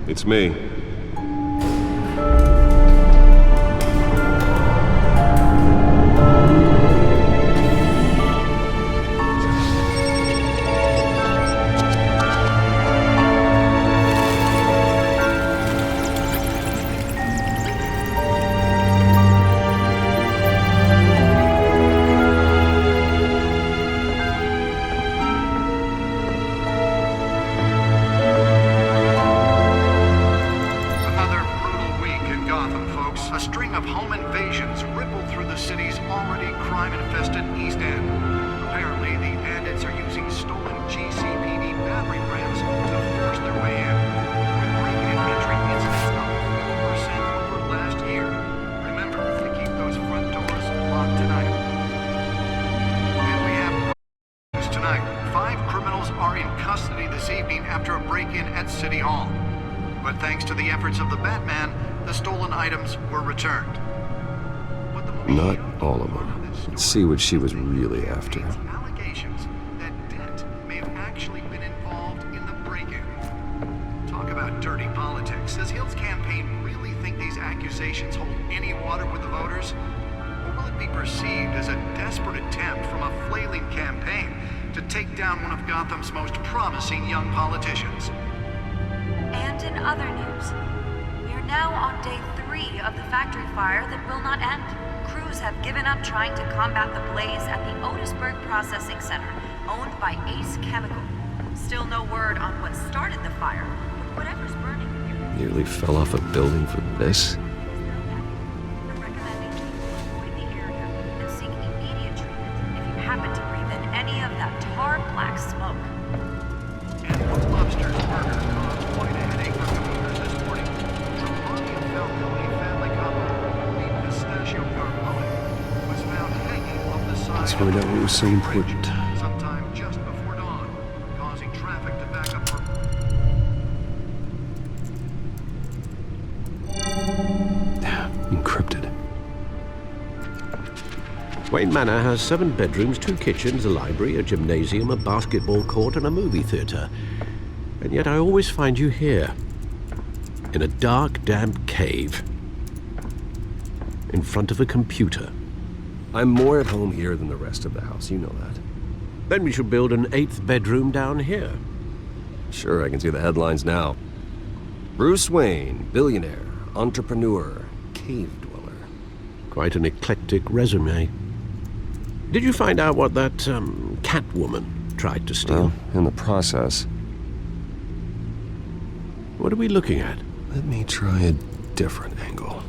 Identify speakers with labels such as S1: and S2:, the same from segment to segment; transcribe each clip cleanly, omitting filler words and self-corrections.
S1: It's me. Not all of them. Let's see what she was really after.
S2: Allegations that Dent may have actually been involved in the break-in. Talk about dirty politics. Does Hill's campaign really think these accusations hold any water with the voters? Or will it be perceived as a desperate attempt from a flailing campaign to take down one of Gotham's most promising young politicians?
S3: And in other news, we are now on day 3 of the factory fire that will not end. Crews have given up trying to combat the blaze at the Otisburg Processing Center, owned by Ace Chemical. Still no word on what started the fire, but whatever's burning here...
S1: Nearly fell off a building for this?
S3: We're recommending you avoid the area and seek immediate treatment if you happen to breathe in any of that tar black smoke.
S2: And Lobster's murder caused quite a headache for commuters this morning. From Bonnie and Falcone family couple, the pistachio Carbone was found hanging off the side.
S1: Let's find out what was so important.
S2: Sometime just before dawn, causing traffic to back up for...
S1: Encrypted.
S4: Wayne Manor has 7 bedrooms, 2 kitchens, a library, a gymnasium, a basketball court, and a movie theater. And yet I always find you here, in a dark, damp cave, in front of a computer.
S1: I'm more at home here than the rest of the house, you know that.
S4: Then we should build an 8th bedroom down here.
S1: Sure, I can see the headlines now. Bruce Wayne, billionaire, entrepreneur, cave dweller.
S4: Quite an eclectic resume. Did you find out what that, Catwoman tried to steal?
S1: Well, in the process.
S4: What are we looking at?
S1: Let me try a different angle.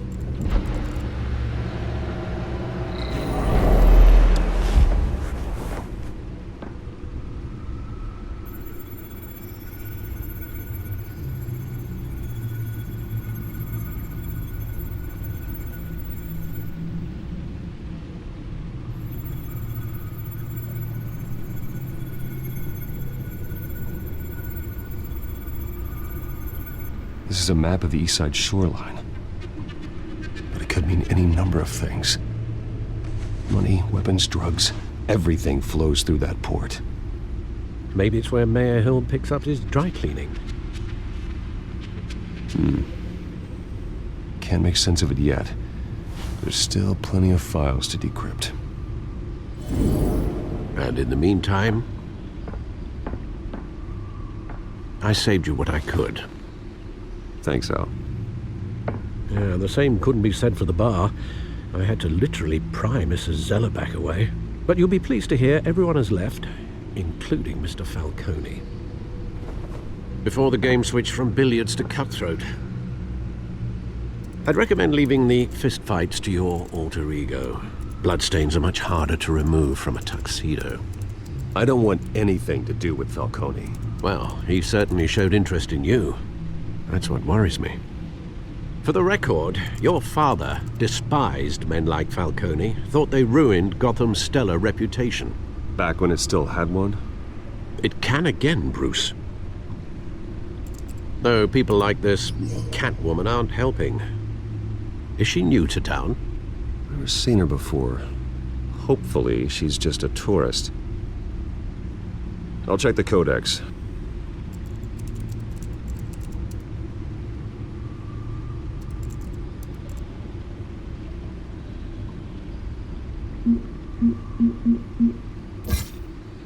S1: This is a map of the East Side shoreline. But it could mean any number of things. Money, weapons, drugs, everything flows through that port.
S4: Maybe it's where Mayor Hill picks up his dry cleaning.
S1: Can't make sense of it yet. There's still plenty of files to decrypt.
S4: And in the meantime, I saved you what I could.
S1: Thanks, Al.
S4: Yeah, the same couldn't be said for the bar. I had to literally pry Mrs. Zellerback away. But you'll be pleased to hear everyone has left, including Mr. Falcone. Before the game switched from billiards to cutthroat. I'd recommend leaving the fistfights to your alter ego. Bloodstains are much harder to remove from a tuxedo.
S1: I don't want anything to do with Falcone.
S4: Well, he certainly showed interest in you. That's what worries me. For the record, your father despised men like Falcone, thought they ruined Gotham's stellar reputation.
S1: Back when it still had one?
S4: It can again, Bruce. Though people like this Catwoman aren't helping. Is she new to town?
S1: Never seen her before. Hopefully, she's just a tourist. I'll check the codex.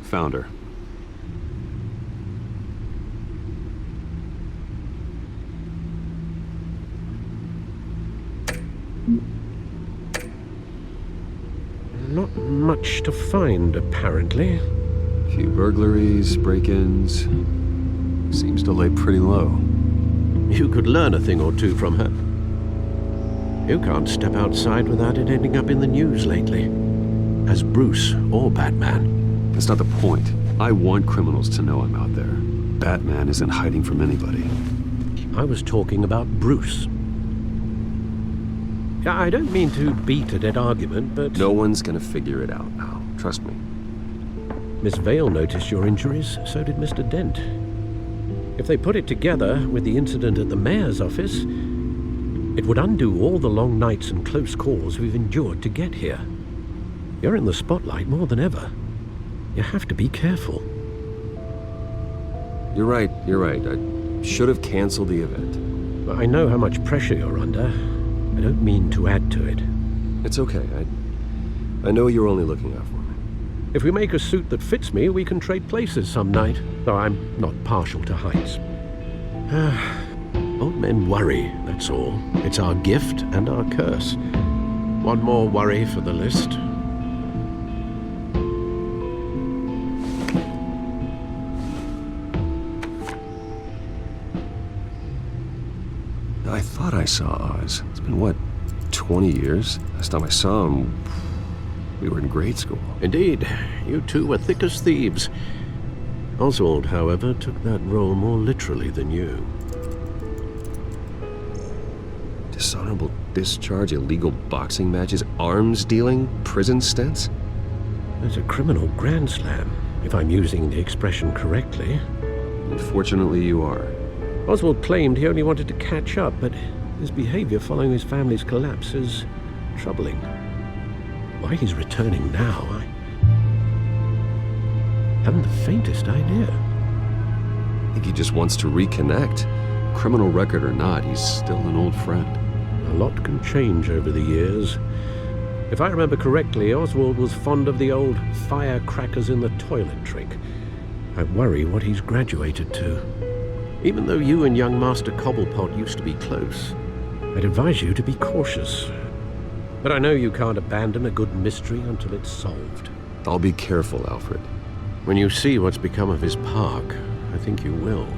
S1: Found her.
S4: Not much to find, apparently.
S1: Few burglaries, break-ins. Seems to lay pretty low.
S4: You could learn a thing or two from her. You can't step outside without it ending up in the news lately. As Bruce or Batman.
S1: That's not the point. I want criminals to know I'm out there. Batman isn't hiding from anybody.
S4: I was talking about Bruce. I don't mean to beat a dead argument, but...
S1: No one's gonna figure it out now. Trust me.
S4: Miss Vale noticed your injuries, so did Mr. Dent. If they put it together with the incident at the mayor's office, it would undo all the long nights and close calls we've endured to get here. You're in the spotlight more than ever. You have to be careful.
S1: You're right. I should have canceled the event.
S4: I know how much pressure you're under. I don't mean to add to it.
S1: It's okay. I know you're only looking out for me.
S4: If we make a suit that fits me, we can trade places some night, though I'm not partial to heights. Old men worry, that's all. It's our gift and our curse. One more worry for the list.
S1: I thought I saw Oz. It's been, what, 20 years? Last time I saw him, we were in grade school.
S4: Indeed, you two were thick as thieves. Oswald, however, took that role more literally than you.
S1: Dishonorable discharge, illegal boxing matches, arms dealing, prison stints?
S4: There's a criminal grand slam, if I'm using the expression correctly.
S1: Unfortunately, you are.
S4: Oswald claimed he only wanted to catch up, but his behavior following his family's collapse is troubling. Why he's returning now, I haven't the faintest idea.
S1: I think he just wants to reconnect. Criminal record or not, he's still an old friend.
S4: A lot can change over the years. If I remember correctly, Oswald was fond of the old firecrackers in the toilet trick. I worry what he's graduated to. Even though you and young Master Cobblepot used to be close, I'd advise you to be cautious. But I know you can't abandon a good mystery until it's solved.
S1: I'll be careful, Alfred.
S4: When you see what's become of his park, I think you will.